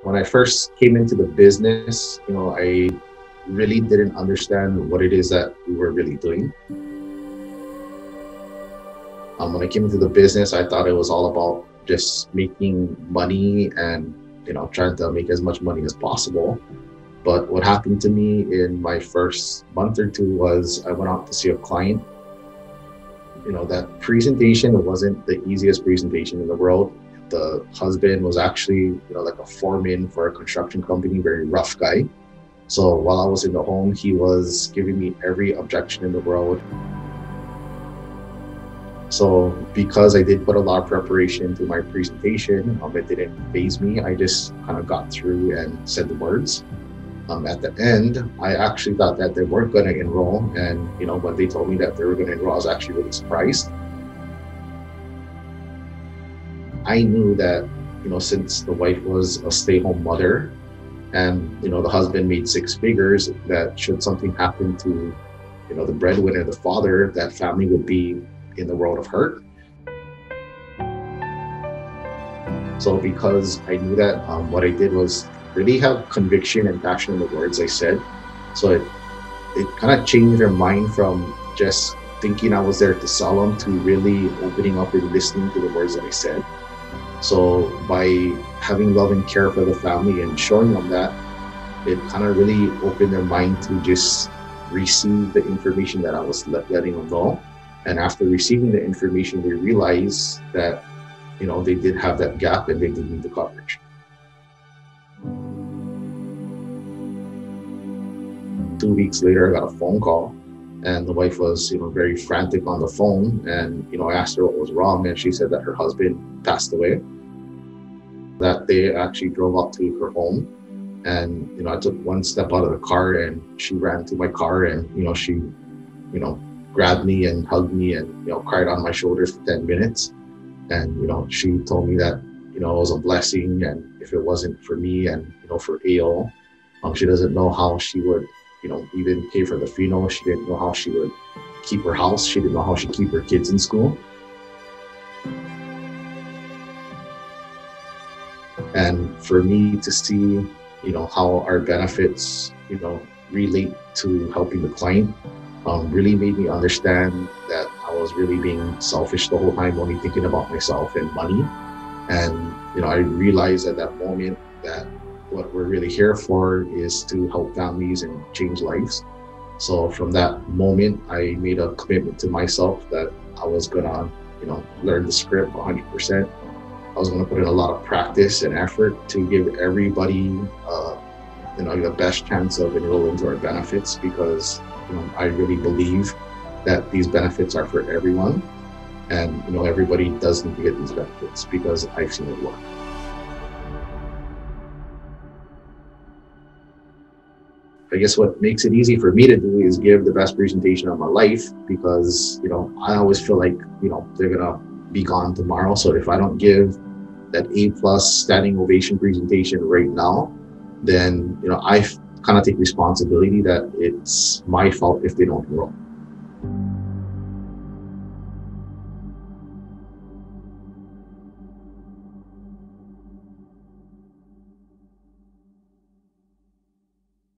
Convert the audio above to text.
When I first came into the business, I really didn't understand what it is that we were really doing. When I came into the business, I thought it was all about just making money and, trying to make as much money as possible. But what happened to me in my first month or two was I went out to see a client. That presentation, it wasn't the easiest presentation in the world. The husband was actually, like a foreman for a construction company, very rough guy. So while I was in the home, he was giving me every objection in the world. So because I did put a lot of preparation into my presentation, it didn't faze me. I just kind of got through and said the words. At the end, I actually thought that they weren't going to enroll. And, when they told me that they were going to enroll, I was actually really surprised. I knew that, since the wife was a stay-home mother and, the husband made six figures, that should something happen to, the breadwinner, the father, that family would be in the world of hurt. So because I knew that, what I did was really have conviction and passion in the words I said. So it kind of changed their mind from just thinking I was there to sell them to really opening up and listening to the words that I said. So by having love and care for the family and showing them that, it kind of really opened their mind to just receive the information that I was letting them know. And after receiving the information, they realized that, they did have that gap and they did need the coverage. 2 weeks later, I got a phone call and the wife was, very frantic on the phone. And, I asked her what was wrong. And she said that her husband passed away. That day, I actually drove up to her home and, I took one step out of the car and she ran to my car and, she, grabbed me and hugged me and, cried on my shoulders for 10 minutes. And, she told me that, it was a blessing. And if it wasn't for me and, for AO, she doesn't know how she would, even pay for the funeral. She didn't know how she would keep her house. She didn't know how she'd keep her kids in school. And for me to see, how our benefits, relate to helping the client, really made me understand that I was really being selfish the whole time, only thinking about myself and money. And, I realized at that moment that what we're really here for is to help families and change lives. So from that moment, I made a commitment to myself that I was gonna, learn the script 100%. I was gonna put in a lot of practice and effort to give everybody, the best chance of enrolling to our benefits, because, I really believe that these benefits are for everyone. And, everybody does need to get these benefits because I've seen it work. I guess what makes it easy for me to do is give the best presentation of my life because, I always feel like, they're gonna be gone tomorrow. So if I don't give that A+ standing ovation presentation right now, then, I kind of take responsibility that it's my fault if they don't enroll.